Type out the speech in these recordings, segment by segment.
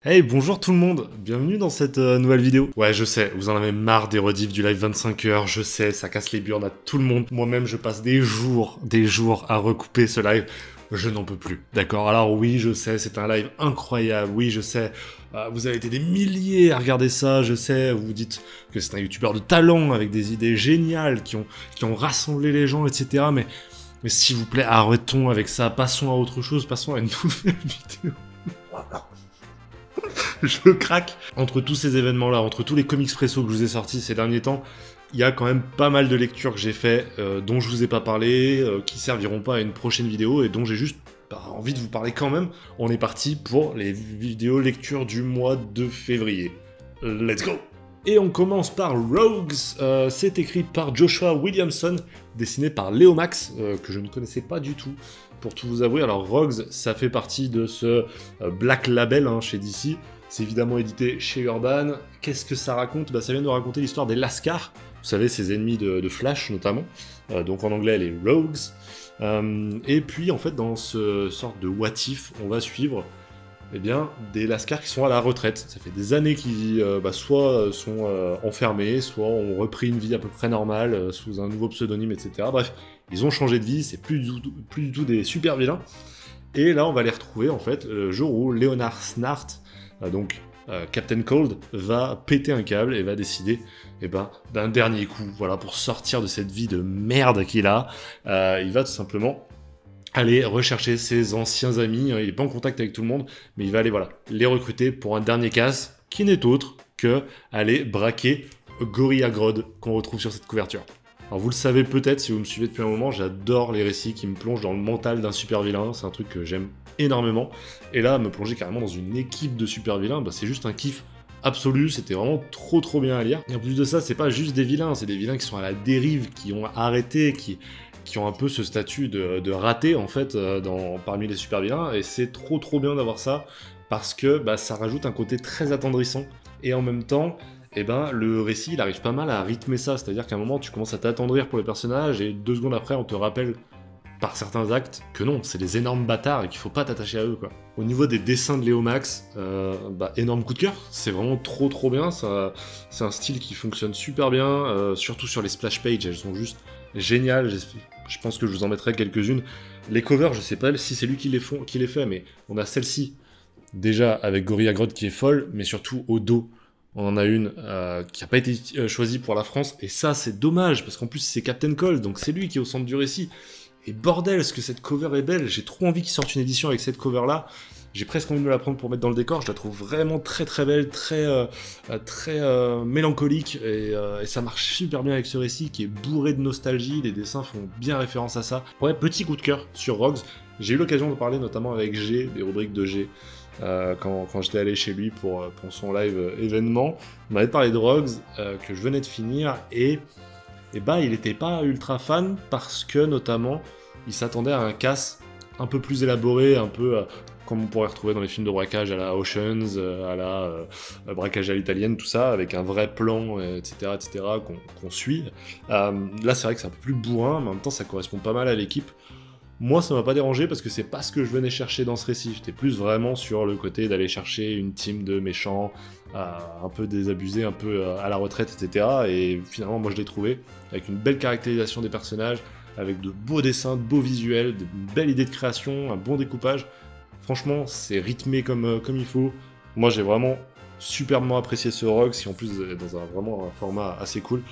Hey, bonjour tout le monde, bienvenue dans cette nouvelle vidéo. Ouais, je sais, vous en avez marre des rediffs du live 25 heures, je sais, ça casse les burnes à tout le monde. Moi-même, je passe des jours à recouper ce live. Je n'en peux plus, d'accord? Alors oui, je sais, c'est un live incroyable, oui, je sais, vous avez été des milliers à regarder ça, je sais, vous vous dites que c'est un youtubeur de talent, avec des idées géniales, qui ont rassemblé les gens, etc. Mais s'il vous plaît, arrêtons avec ça, passons à autre chose, passons à une nouvelle vidéo. Je craque. Entre tous ces événements-là, entre tous les comics presso que je vous ai sortis ces derniers temps, il y a quand même pas mal de lectures que j'ai fait, dont je vous ai pas parlé, qui serviront pas à une prochaine vidéo et dont j'ai juste envie de vous parler quand même. On est parti pour les vidéos lectures du mois de février. Let's go! Et on commence par Rogues, c'est écrit par Joshua Williamson, dessiné par Léo Max, que je ne connaissais pas du tout, pour tout vous avouer. Alors Rogues, ça fait partie de ce Black Label chez DC, c'est évidemment édité chez Urban. Qu'est-ce que ça raconte? Ça vient de raconter l'histoire des Lascars, vous savez, ces ennemis de Flash notamment, donc en anglais les Rogues. Et puis en fait dans ce sorte de what if, on va suivre des Lascars qui sont à la retraite. Ça fait des années qu'ils soit sont enfermés, soit ont repris une vie à peu près normale, sous un nouveau pseudonyme, etc. Bref, ils ont changé de vie, c'est plus du tout des super vilains. Et là, on va les retrouver, en fait, le jour où Leonard Snart, Captain Cold, va péter un câble et va décider d'un dernier coup, voilà, pour sortir de cette vie de merde qu'il a. Il va tout simplement aller rechercher ses anciens amis, il est pas en contact avec tout le monde, mais il va aller les recruter pour un dernier casse, qui n'est autre que aller braquer Gorilla Grodd, qu'on retrouve sur cette couverture. Alors vous le savez peut-être si vous me suivez depuis un moment, j'adore les récits qui me plongent dans le mental d'un super vilain, c'est un truc que j'aime énormément, et là, me plonger carrément dans une équipe de super vilains, c'est juste un kiff absolu, c'était vraiment trop bien à lire. Et en plus de ça, c'est pas juste des vilains, c'est des vilains qui sont à la dérive, qui ont arrêté, qui ont un peu ce statut de raté en fait parmi les super vilains, et c'est trop bien d'avoir ça, parce que ça rajoute un côté très attendrissant, et en même temps, le récit il arrive pas mal à rythmer ça, c'est-à-dire qu'à un moment tu commences à t'attendrir pour les personnages, et 2 secondes après on te rappelle par certains actes que non, c'est des énormes bâtards et qu'il faut pas t'attacher à eux, quoi. Au niveau des dessins de Léo Max, énorme coup de cœur, c'est vraiment trop bien, c'est un style qui fonctionne super bien, surtout sur les splash pages, elles sont juste géniales, je pense que je vous en mettrai quelques-unes. Les covers, je sais pas si c'est lui qui les fait, mais on a celle-ci, déjà avec Gorilla Grodd qui est folle, mais surtout au dos, on en a une qui n'a pas été choisie pour la France, et ça c'est dommage, parce qu'en plus c'est Captain Cold, donc c'est lui qui est au centre du récit. Et bordel, ce que cette cover est belle, j'ai trop envie qu'il sorte une édition avec cette cover-là. J'ai presque envie de me la prendre pour mettre dans le décor, je la trouve vraiment très belle, très mélancolique, et ça marche super bien avec ce récit qui est bourré de nostalgie, les dessins font bien référence à ça. Ouais, petit coup de cœur sur Rogues, j'ai eu l'occasion de parler notamment avec G, des rubriques de G, quand j'étais allé chez lui pour son live événement. On m'avait parlé de Rogues, que je venais de finir, et il était pas ultra fan, parce que notamment, il s'attendait à un casse un peu plus élaboré, un peu comme on pourrait retrouver dans les films de braquage à la Oceans, à la braquage à l'italienne, tout ça, avec un vrai plan, etc., qu'on suit. Là, c'est vrai que c'est un peu plus bourrin, mais en même temps, ça correspond pas mal à l'équipe. Moi, ça m'a pas dérangé, parce que c'est pas ce que je venais chercher dans ce récit. J'étais plus vraiment sur le côté d'aller chercher une team de méchants, un peu désabusés, un peu à la retraite, etc. Et finalement, moi, je l'ai trouvé, avec une belle caractérisation des personnages, avec de beaux dessins, de beaux visuels, de belles idées de création, un bon découpage. Franchement, c'est rythmé comme il faut. Moi, j'ai vraiment superbement apprécié ce Rogue, qui en plus est dans vraiment un format assez cool.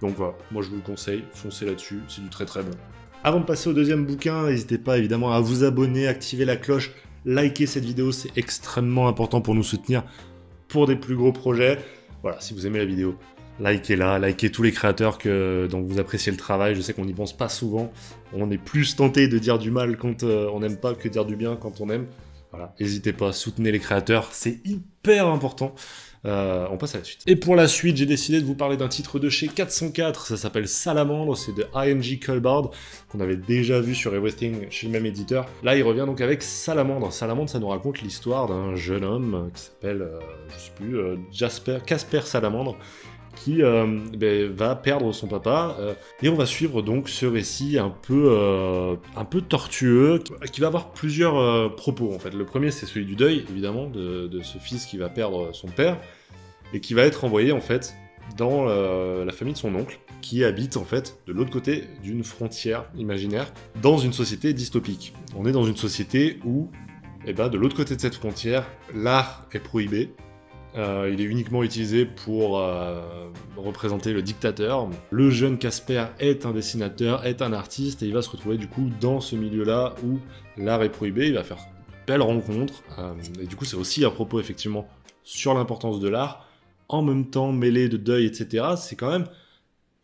Donc voilà, moi je vous le conseille, foncez là-dessus, c'est du très bon. Avant de passer au deuxième bouquin, n'hésitez pas évidemment à vous abonner, activer la cloche, liker cette vidéo, c'est extrêmement important pour nous soutenir pour des plus gros projets. Voilà, si vous aimez la vidéo, likez-la, likez tous les créateurs dont vous appréciez le travail. Je sais qu'on n'y pense pas souvent, on est plus tenté de dire du mal quand on n'aime pas que de dire du bien quand on aime. Voilà, n'hésitez pas, soutenez les créateurs, c'est hyper important. On passe à la suite. Et pour la suite, j'ai décidé de vous parler d'un titre de chez 404, ça s'appelle Salamandre, c'est de IMG Cullbard, qu'on avait déjà vu sur Everything chez le même éditeur. Là, il revient donc avec Salamandre. Salamandre, ça nous raconte l'histoire d'un jeune homme qui s'appelle, je sais plus, Casper Salamandre, qui va perdre son papa. Et on va suivre donc ce récit un peu tortueux, qui va avoir plusieurs propos en fait. Le premier, c'est celui du deuil, évidemment, de ce fils qui va perdre son père, et qui va être envoyé en fait dans la famille de son oncle, qui habite en fait de l'autre côté d'une frontière imaginaire, dans une société dystopique. On est dans une société où, de l'autre côté de cette frontière, l'art est prohibé. Il est uniquement utilisé pour représenter le dictateur. Le jeune Casper est un dessinateur, est un artiste, et il va se retrouver du coup dans ce milieu-là où l'art est prohibé. Il va faire de belles rencontres, et du coup c'est aussi à propos effectivement sur l'importance de l'art, en même temps mêlé de deuil, etc. C'est quand même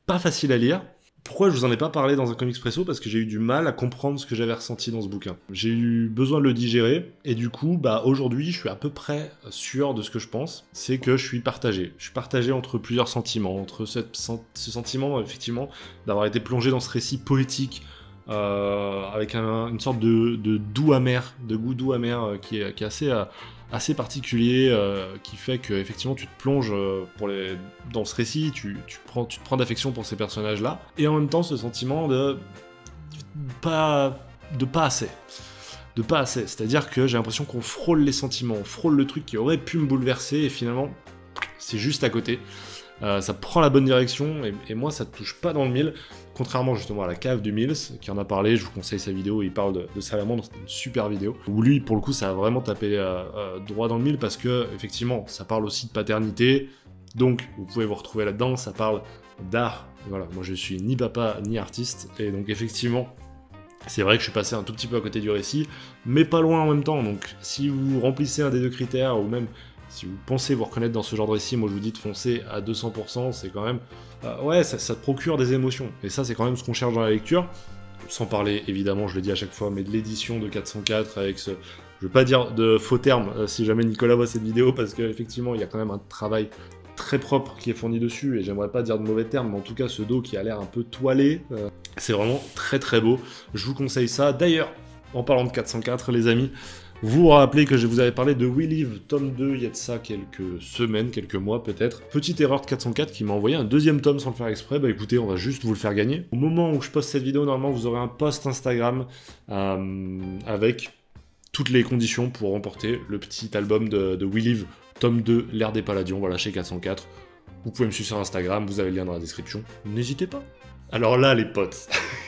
pas facile à lire. Pourquoi je vous en ai pas parlé dans un Comixpresso? Parce que j'ai eu du mal à comprendre ce que j'avais ressenti dans ce bouquin. J'ai eu besoin de le digérer, et du coup, aujourd'hui, je suis à peu près sûr de ce que je pense. C'est que je suis partagé. Je suis partagé entre plusieurs sentiments, entre ce sentiment, effectivement, d'avoir été plongé dans ce récit poétique, avec une sorte de doux amer, de goût doux amer, qui est assez particulier, qui fait que effectivement tu te plonges dans ce récit, tu te prends d'affection pour ces personnages-là, et en même temps ce sentiment de pas assez. C'est-à-dire que j'ai l'impression qu'on frôle les sentiments, on frôle le truc qui aurait pu me bouleverser, et finalement c'est juste à côté. Ça prend la bonne direction, et moi ça ne touche pas dans le mille, contrairement justement à La Cave du Mills, qui en a parlé. Je vous conseille sa vidéo, il parle de Salamandre, c'est une super vidéo, où lui pour le coup ça a vraiment tapé droit dans le mille, parce que effectivement ça parle aussi de paternité, donc vous pouvez vous retrouver là-dedans. Ça parle d'art, voilà, moi je suis ni papa ni artiste, et donc effectivement c'est vrai que je suis passé un tout petit peu à côté du récit, mais pas loin en même temps. Donc si vous remplissez un des deux critères, ou même si vous pensez vous reconnaître dans ce genre de récit, moi je vous dis de foncer à 200%, c'est quand même... ça te procure des émotions, et ça c'est quand même ce qu'on cherche dans la lecture, sans parler évidemment, je le dis à chaque fois, mais de l'édition de 404, avec ce... Je veux pas dire de faux termes, si jamais Nicolas voit cette vidéo, parce qu'effectivement il y a quand même un travail très propre qui est fourni dessus, et j'aimerais pas dire de mauvais termes, mais en tout cas ce dos qui a l'air un peu toilé, c'est vraiment très très beau, je vous conseille ça. D'ailleurs, en parlant de 404 les amis, vous vous rappelez que je vous avais parlé de We Live, tome 2, il y a de ça quelques semaines, quelques mois peut-être. Petite erreur de 404 qui m'a envoyé un deuxième tome sans le faire exprès. Écoutez, on va juste vous le faire gagner. Au moment où je poste cette vidéo, normalement vous aurez un post Instagram avec toutes les conditions pour remporter le petit album de We Live, tome 2, l'ère des Palladions, voilà, chez 404. Vous pouvez me suivre sur Instagram, vous avez le lien dans la description. N'hésitez pas. Alors là les potes,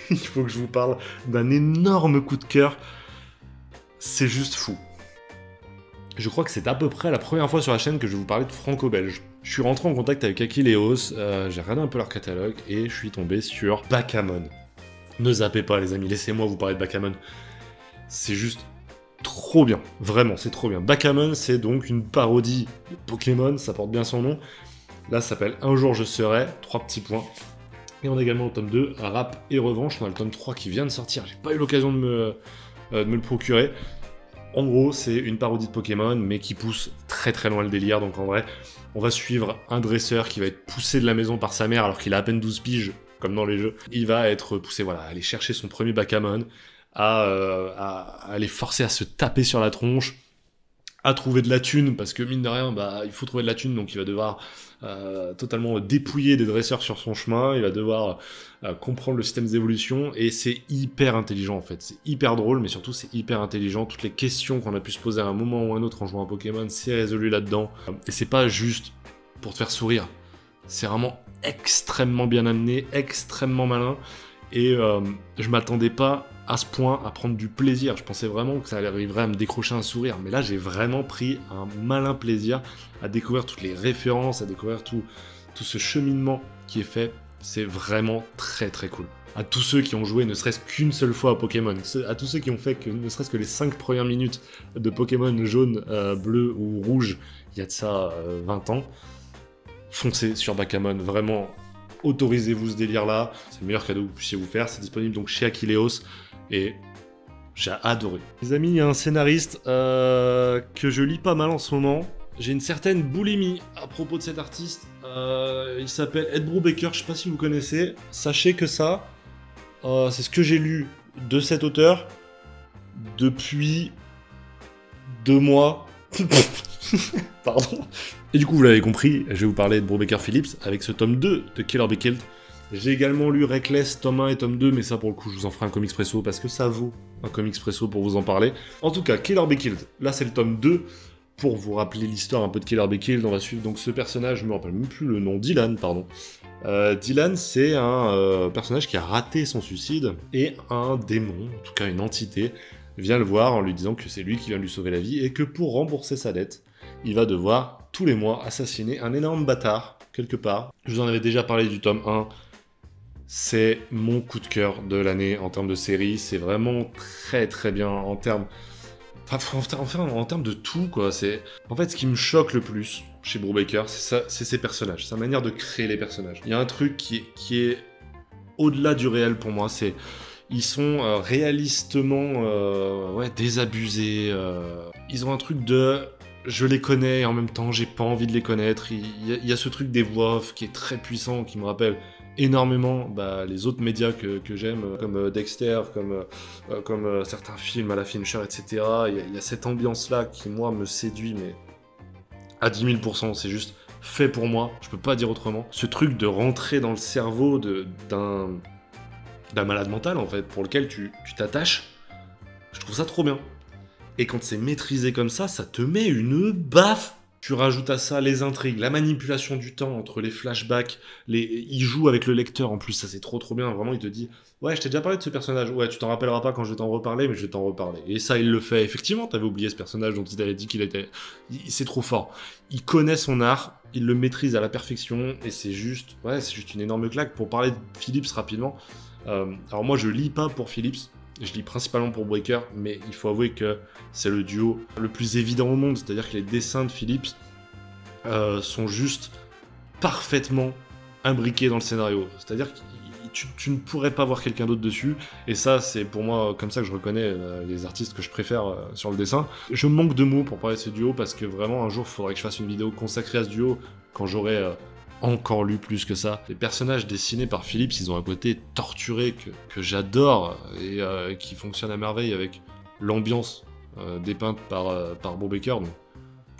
il faut que je vous parle d'un énorme coup de cœur. C'est juste fou. Je crois que c'est à peu près la première fois sur la chaîne que je vais vous parler de franco-belge. Je suis rentré en contact avec Achilleos, j'ai regardé un peu leur catalogue, et je suis tombé sur Bakamon. Ne zappez pas les amis, laissez-moi vous parler de Bakamon. C'est juste trop bien, vraiment, c'est trop bien. Bakamon, c'est donc une parodie de Pokémon, ça porte bien son nom. Là, ça s'appelle Un jour je serai, 3 petits points. Et on a également le tome 2, Rap et Revanche, on a le tome 3 qui vient de sortir, j'ai pas eu l'occasion de me le procurer. En gros, c'est une parodie de Pokémon, mais qui pousse très très loin le délire. Donc en vrai, on va suivre un dresseur qui va être poussé de la maison par sa mère alors qu'il a à peine 12 piges, comme dans les jeux. Il va être poussé, voilà, à aller chercher son premier Bakamon, à aller forcer à se taper sur la tronche, à trouver de la thune, parce que mine de rien, il faut trouver de la thune, donc il va devoir totalement dépouiller des dresseurs sur son chemin, il va devoir comprendre le système d'évolution, et c'est hyper intelligent en fait, c'est hyper drôle, mais surtout c'est hyper intelligent. Toutes les questions qu'on a pu se poser à un moment ou à un autre en jouant à Pokémon, c'est résolu là-dedans, et c'est pas juste pour te faire sourire, c'est vraiment extrêmement bien amené, extrêmement malin, et je m'attendais pas à ce point à prendre du plaisir. Je pensais vraiment que ça arriverait à me décrocher un sourire, mais là j'ai vraiment pris un malin plaisir à découvrir toutes les références, à découvrir tout ce cheminement qui est fait. C'est vraiment très très cool. À tous ceux qui ont joué ne serait-ce qu'une seule fois à Pokémon, à tous ceux qui ont fait que ne serait-ce que les 5 premières minutes de Pokémon jaune, bleu ou rouge, il y a de ça 20 ans, foncez sur Bakamon, vraiment. Autorisez-vous ce délire-là, c'est le meilleur cadeau que vous puissiez vous faire. C'est disponible donc chez Achilleos, et j'ai adoré. Les amis, il y a un scénariste que je lis pas mal en ce moment. J'ai une certaine boulimie à propos de cet artiste. Il s'appelle Ed Brubaker, je sais pas si vous connaissez. Sachez que ça, c'est ce que j'ai lu de cet auteur depuis 2 mois. Pardon. Et du coup, vous l'avez compris, je vais vous parler de Brubaker Phillips avec ce tome 2 de Kill or Be Killed. J'ai également lu Reckless, tome 1 et tome 2, mais ça pour le coup je vous en ferai un comics presso parce que ça vaut un comics presso pour vous en parler. En tout cas, Kill or Be Killed, là c'est le tome 2. Pour vous rappeler l'histoire un peu de Kill or Be Killed, on va suivre donc ce personnage, je me rappelle même plus le nom, Dylan, pardon. Dylan, c'est un personnage qui a raté son suicide, et un démon, en tout cas une entité, vient le voir en lui disant que c'est lui qui vient lui sauver la vie, et que pour rembourser sa dette, il va devoir, tous les mois, assassiner un énorme bâtard, quelque part. Je vous en avais déjà parlé du tome 1, c'est mon coup de cœur de l'année en termes de série, c'est vraiment très très bien en termes... Enfin, en termes de tout, quoi. En fait, ce qui me choque le plus chez Brubaker, c'est ses personnages, sa manière de créer les personnages. Il y a un truc qui est au-delà du réel pour moi, ils sont réalistement désabusés. Ils ont un truc de... Je les connais et en même temps, j'ai pas envie de les connaître. Il y a ce truc des voix off qui est très puissant, qui me rappelle énormément les autres médias que j'aime, comme Dexter, comme certains films à la Fincher, etc. Il y a cette ambiance-là qui, moi, me séduit, mais à 10 000 %, c'est juste fait pour moi, je peux pas dire autrement. Ce truc de rentrer dans le cerveau d'un malade mental, en fait, pour lequel tu t'attaches, je trouve ça trop bien. Et quand c'est maîtrisé comme ça te met une baffe. Tu rajoutes à ça les intrigues, la manipulation du temps entre les flashbacks, il joue avec le lecteur en plus, ça c'est trop bien, vraiment il te dit « Ouais, je t'ai déjà parlé de ce personnage, ouais, tu t'en rappelleras pas quand je vais t'en reparler, mais je vais t'en reparler. » Et ça, il le fait, effectivement, t'avais oublié ce personnage dont il t'avait dit qu'il était... C'est trop fort. Il connaît son art, il le maîtrise à la perfection, et c'est juste une énorme claque. Pour parler de Phillips rapidement, alors moi je lis pas pour Phillips, je lis principalement pour Breaker, mais il faut avouer que c'est le duo le plus évident au monde, c'est-à-dire que les dessins de Phillips sont juste parfaitement imbriqués dans le scénario. C'est-à-dire que tu ne pourrais pas voir quelqu'un d'autre dessus, et ça c'est pour moi comme ça que je reconnais les artistes que je préfère sur le dessin. Je manque de mots pour parler de ce duo, parce que vraiment un jour il faudrait que je fasse une vidéo consacrée à ce duo, quand j'aurai... encore lu plus que ça. Les personnages dessinés par Phillips, ils ont un côté torturé que j'adore et qui fonctionne à merveille avec l'ambiance dépeinte par Brubaker. Donc,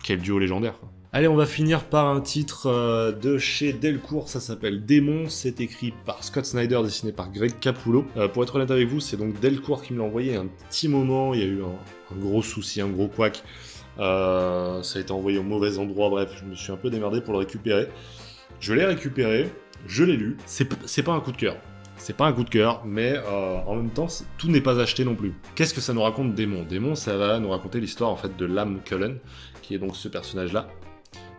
quel duo légendaire, quoi. Allez, on va finir par un titre de chez Delcourt, ça s'appelle Démon, c'est écrit par Scott Snyder, dessiné par Greg Capullo. Pour être honnête avec vous, c'est donc Delcourt qui me l'a envoyé un petit moment, il y a eu un gros souci, un gros couac. Ça a été envoyé au mauvais endroit, bref, je me suis un peu démerdé pour le récupérer. Je l'ai récupéré, je l'ai lu, c'est pas un coup de cœur. C'est pas un coup de cœur, mais en même temps, tout n'est pas acheté non plus. Qu'est-ce que ça nous raconte Démon ? Démon, ça va nous raconter l'histoire en fait de Lam Cullen, qui est donc ce personnage-là.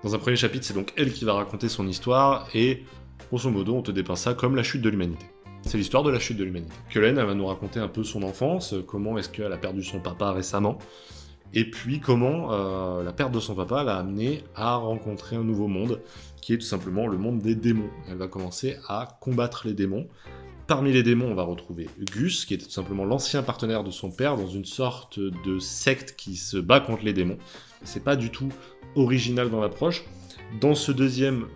Dans un premier chapitre, c'est donc elle qui va raconter son histoire, et grosso modo, on te dépeint ça comme la chute de l'humanité. C'est l'histoire de la chute de l'humanité. Cullen, elle va nous raconter un peu son enfance, comment est-ce qu'elle a perdu son papa récemment, et puis comment la perte de son papa l'a amené à rencontrer un nouveau monde, qui est tout simplement le monde des démons. Elle va commencer à combattre les démons. Parmi les démons, on va retrouver Gus, qui était tout simplement l'ancien partenaire de son père, dans une sorte de secte qui se bat contre les démons. C'est pas du tout original dans l'approche. Dans la deuxième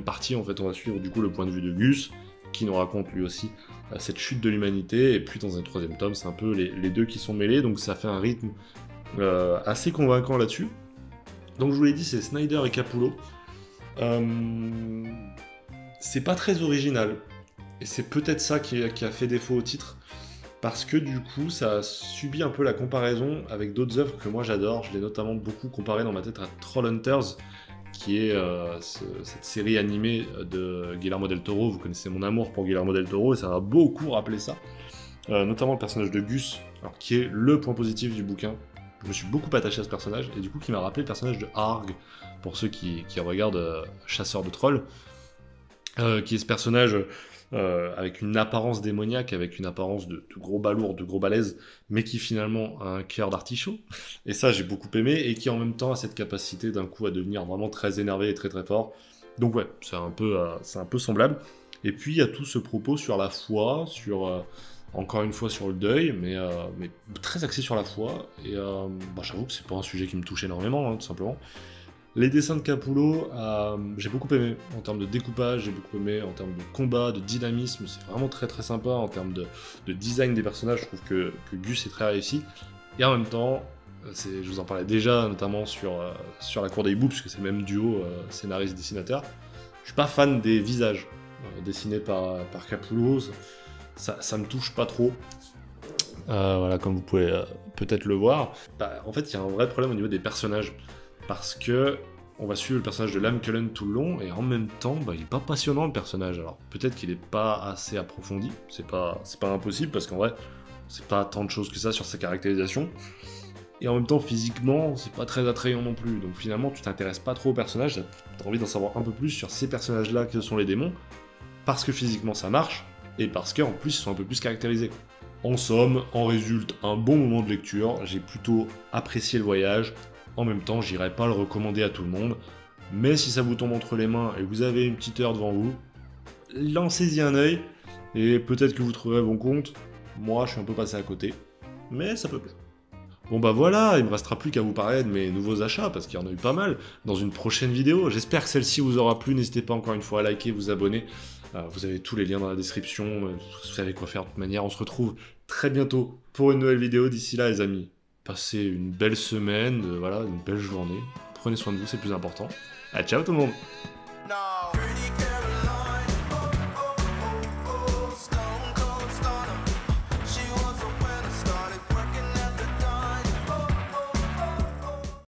partie, en fait, on va suivre du coup le point de vue de Gus, qui nous raconte lui aussi cette chute de l'humanité, et puis dans un troisième tome, c'est un peu les deux qui sont mêlés, donc ça fait un rythme assez convaincant là-dessus. Donc je vous l'ai dit, c'est Snyder et Capullo. C'est pas très original, et c'est peut-être ça qui a fait défaut au titre, parce que du coup ça a subi un peu la comparaison avec d'autres œuvres que moi j'adore. Je l'ai notamment beaucoup comparé dans ma tête à Trollhunters, qui est cette série animée de Guillermo del Toro. Vous connaissez mon amour pour Guillermo del Toro, et ça m'a beaucoup rappelé ça. Notamment le personnage de Gus, alors, qui est le point positif du bouquin. Je me suis beaucoup attaché à ce personnage, et du coup qui m'a rappelé le personnage de Arg, pour ceux qui regardent Chasseur de Trolls, qui est ce personnage avec une apparence démoniaque, avec une apparence de gros balourd, de gros balèze, mais qui finalement a un cœur d'artichaut. Et ça, j'ai beaucoup aimé, et qui en même temps a cette capacité d'un coup à devenir vraiment très énervé et très très fort. Donc ouais, c'est un peu semblable. Et puis il y a tout ce propos sur la foi, encore une fois sur le deuil, mais très axé sur la foi. Et j'avoue que c'est pas un sujet qui me touche énormément, hein, tout simplement. Les dessins de Capullo, j'ai beaucoup aimé en termes de découpage, j'ai beaucoup aimé en termes de combat, de dynamisme, c'est vraiment très très sympa en termes de design des personnages. Je trouve que Gus est très réussi, et en même temps, Je vous en parlais déjà, notamment sur la cour des hiboux, puisque c'est le même duo scénariste-dessinateur. Je suis pas fan des visages dessinés par Capullo, ça me touche pas trop. Voilà, comme vous pouvez peut-être le voir. En fait, il y a un vrai problème au niveau des personnages, parce que on va suivre le personnage de Liam Cullen tout le long, et en même temps, il est pas passionnant le personnage. Alors peut-être qu'il est pas assez approfondi, c'est pas impossible, parce qu'en vrai, c'est pas tant de choses que ça sur sa caractérisation. Et en même temps, physiquement, c'est pas très attrayant non plus. Donc finalement, tu t'intéresses pas trop au personnage, t'as envie d'en savoir un peu plus sur ces personnages-là que sont les démons, parce que physiquement ça marche, et parce qu'en plus ils sont un peu plus caractérisés. En somme, en résulte un bon moment de lecture, j'ai plutôt apprécié le voyage, en même temps j'irai pas le recommander à tout le monde, mais si ça vous tombe entre les mains et vous avez une petite heure devant vous, lancez-y un œil, et peut-être que vous trouverez bon compte. Moi je suis un peu passé à côté, mais ça peut plaire. Bon voilà, il me restera plus qu'à vous parler de mes nouveaux achats, parce qu'il y en a eu pas mal, dans une prochaine vidéo. J'espère que celle-ci vous aura plu, n'hésitez pas encore une fois à liker, vous abonner. Vous avez tous les liens dans la description, vous savez quoi faire de toute manière. On se retrouve très bientôt pour une nouvelle vidéo. D'ici là les amis, passez une belle semaine, voilà, une belle journée. Prenez soin de vous, c'est le plus important. Ciao tout le monde.